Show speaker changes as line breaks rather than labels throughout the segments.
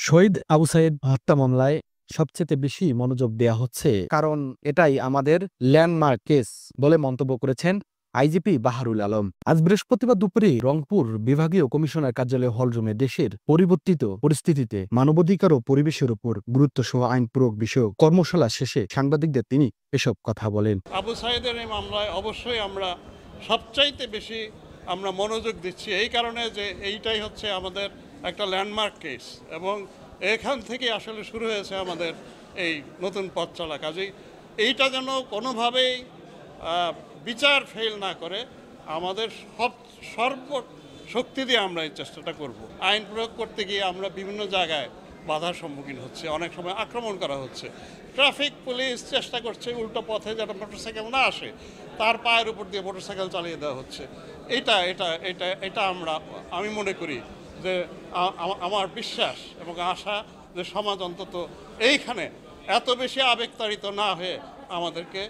শহীদ আবু সাইদ হত্যা মামলায় সবচেয়ে বেশি মনোযোগ দেয়া হচ্ছে, কারণ এটাই আমাদের ল্যান্ডমার্ক কেস বলে মন্তব্য করেছেন আইজিপি বাহারুল আলম। আজ বৃহস্পতিবার দুপুরে রংপুর বিভাগীয় কমিশনার কার্যালয় হলরুমে দেশের পরিবর্তিত পরিস্থিতিতে মানবাধিকার ও পরিবেশের উপর গুরুত্বসহ আইন প্রয়োগ বিষয়ক কর্মশালা শেষে সাংবাদিকদের তিনি এসব কথা বলেন।
আবু সাইদের এই মামলায় অবশ্যই আমরা সবচাইতে বেশি মনোযোগ দিচ্ছি এই কারণে যে এইটাই হচ্ছে আমাদের একটা ল্যান্ডমার্ক কেস এবং এখান থেকে আসলে শুরু হয়েছে আমাদের এই নতুন পথ চলা। কাজেই এইটা যেন কোনোভাবেই বিচার ফেল না করে আমাদের সর্বশক্তি দিয়ে আমরা এই চেষ্টাটা করব। আইন প্রয়োগ করতে গিয়ে আমরা বিভিন্ন জায়গায় বাধার সম্মুখীন হচ্ছে, অনেক সময় আক্রমণ করা হচ্ছে। ট্রাফিক পুলিশ চেষ্টা করছে উল্টো পথে যেন মোটরসাইকেল না আসে, তার পায়ের উপর দিয়ে মোটরসাইকেল চালিয়ে দেওয়া হচ্ছে। এটা এটা এটা এটা আমি মনে করি যে আমার বিশ্বাস এবং আশা যে সমাজ অন্তত এইখানে এত বেশি আবেগতাড়িত না হয়ে আমাদেরকে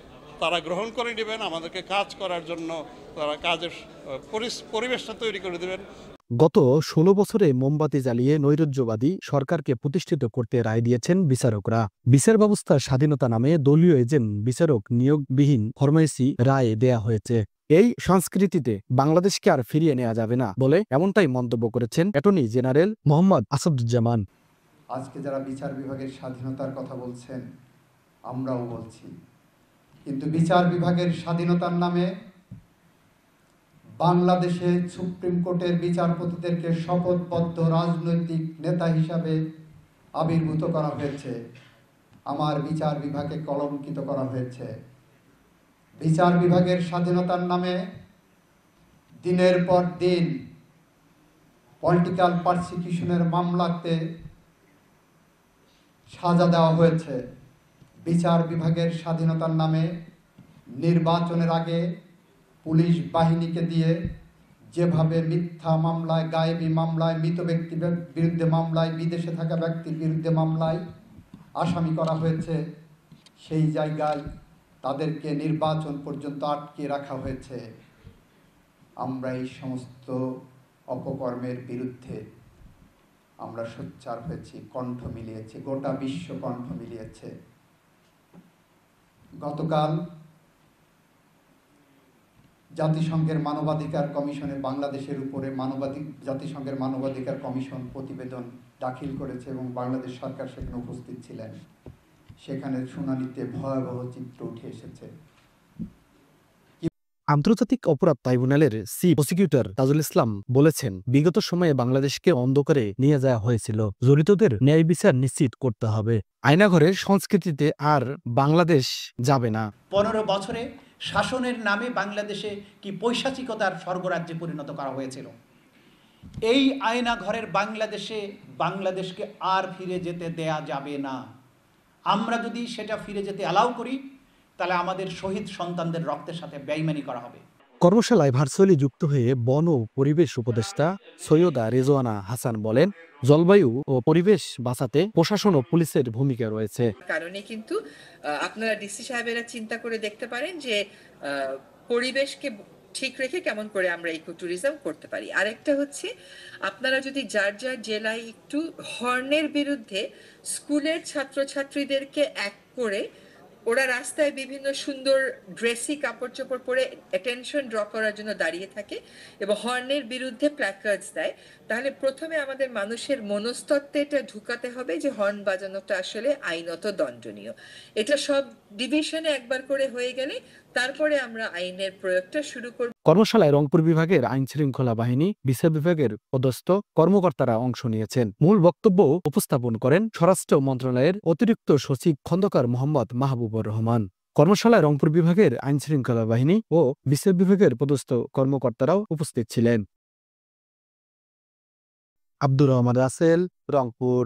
তারা গ্রহণ করে নেবেন, আমাদেরকে কাজ করার জন্য তারা কাজের পরিবেশটা তৈরি করে দেবেন।
গত ১৬ বছরে মোমবাতি জ্বালিয়ে নৈরাজ্যবাদী সরকারকে প্রতিষ্ঠিত করতে রায় দিয়েছেন বিচারকরা। বিচার ব্যবস্থার স্বাধীনতা নামে দলীয় এজেন্ট বিচারক নিয়োগবিহীন ফরমাইশি রায় দেয়া হয়েছে। এই সংস্কৃতিতে বাংলাদেশকে আর ফিরিয়ে নেওয়া যাবে না বলে এমনটাই মন্তব্য করেছেন অ্যাটর্নি জেনারেল মোহাম্মদ আসাদুজ্জামান।
আজকে যারা বিচার বিভাগের স্বাধীনতার কথা বলছেন, আমরাও বলছি, কিন্তু বিচার বিভাগের স্বাধীনতার নামে বাংলাদেশে সুপ্রিম কোর্টের বিচারপতিদেরকে শপথবদ্ধ রাজনৈতিক নেতা হিসাবে আবির্ভূত করা হয়েছে। আমার বিচার বিভাগকে কলঙ্কিত করা হয়েছে। বিচার বিভাগের স্বাধীনতার নামে দিনের পর দিন পলিটিক্যাল পারসিকিউশনের মামলাতে সাজা দেওয়া হয়েছে। বিচার বিভাগের স্বাধীনতার নামে নির্বাচনের আগে পুলিশ বাহিনীকে দিয়ে যেভাবে মিথ্যা মামলায়, গায়েবী মামলায়, মৃত ব্যক্তির বিরুদ্ধে মামলায়, বিদেশে থাকা ব্যক্তির বিরুদ্ধে মামলায় আসামি করা হয়েছে, সেই জায়গায় তাদেরকে নির্বাচন পর্যন্ত আটকে রাখা হয়েছে। আমরা এই সমস্ত অপকর্মের বিরুদ্ধে আমরা সোচ্চার হয়েছি, কণ্ঠ মিলিয়েছি, গোটা বিশ্ব কণ্ঠ মিলিয়েছে। গতকাল জাতিসংঘের মানবাধিকার কমিশনে বাংলাদেশের উপরে জাতিসংঘের মানবাধিকার কমিশন প্রতিবেদন দাখিল করেছে এবং বাংলাদেশ সরকার সেখানে উপস্থিত ছিলেন। সেখানে শুনানিতে ভয়াবহ চিত্র উঠে এসেছে।
আন্তর্জাতিক অপরাধ ট্রাইব্যুনালের চিফ প্রসিকিউটর তাজুল ইসলাম বলেছেন, বিগত সময়ে বাংলাদেশকে অন্ধকারে নিয়ে যাওয়া হয়েছিল, জড়িতদের ন্যায় বিচার নিশ্চিত করতে হবে। আয়নাঘরের সংস্কৃতিতে আর বাংলাদেশ যাবে না।
15 বছরে শাসনের নামে বাংলাদেশে কি পৈশাচিকতার স্বর্গরাজ্যে পরিণত করা হয়েছিল। এই আয়নাঘরের বাংলাদেশকে আর ফিরে যেতে দেয়া যাবে না। আমরা যদি সেটা ফিরে যেতে অ্যালাউ করি, তাহলে আমাদের শহীদ সন্তানদের রক্তের সাথে বেইমানি করা হবে।
কর্মশালায় ভার্চুয়ালি যুক্ত হয়ে বন ও পরিবেশ উপদেষ্টা সৈয়দা রেজওয়ানা হাসান বলেন, জলবায়ু ও পরিবেশ বাঁচাতে প্রশাসন ও পুলিশের ভূমিকা রয়েছে।
কারণে কিন্তু আপনারা ডিসি সাহেবেরা চিন্তা করে দেখতে পারেন যে পরিবেশকে ঠিক রেখে কেমন করে আমরা ইকো ট্যুরিজম করতে পারি। আরেকটা হচ্ছে, আপনারা যদি যার যার জেলায় একটু হর্নের বিরুদ্ধে স্কুলের ছাত্রছাত্রীদেরকে এক করে ওরা রাস্তায় বিভিন্ন সুন্দর ড্রেসি কাপড় চোপড় পরে অ্যাটেনশন ড্র করার জন্য দাঁড়িয়ে থাকে এবং হর্নের বিরুদ্ধে প্ল্যাকার্ডস দেয়, তাহলে প্রথমে আমাদের মানুষের মনস্তত্ত্বে এটা ঢুকাতে হবে যে হর্ন বাজানোটা আসলে আইনত দণ্ডনীয়। এটা সব ডিভিশনে একবার করে হয়ে গেলে তারপরে আমরা আইনের প্রয়োগটা শুরু করব।
কর্মশালায় রংপুর বিভাগের আইন শৃঙ্খলা বাহিনী, বিচার বিভাগের পদস্থ কর্মকর্তারা অংশ নিয়েছেন। মূল বক্তব্য উপস্থাপন করেন স্বরাষ্ট্র মন্ত্রণালয়ের অতিরিক্ত সচিব খন্দকার মোহাম্মদ মাহবুবুর রহমান। কর্মশালায় রংপুর বিভাগের আইন শৃঙ্খলা বাহিনী ও বিচার বিভাগের পদস্থ কর্মকর্তারাও উপস্থিত ছিলেন। আব্দুর রহমান রাসেল, রংপুর।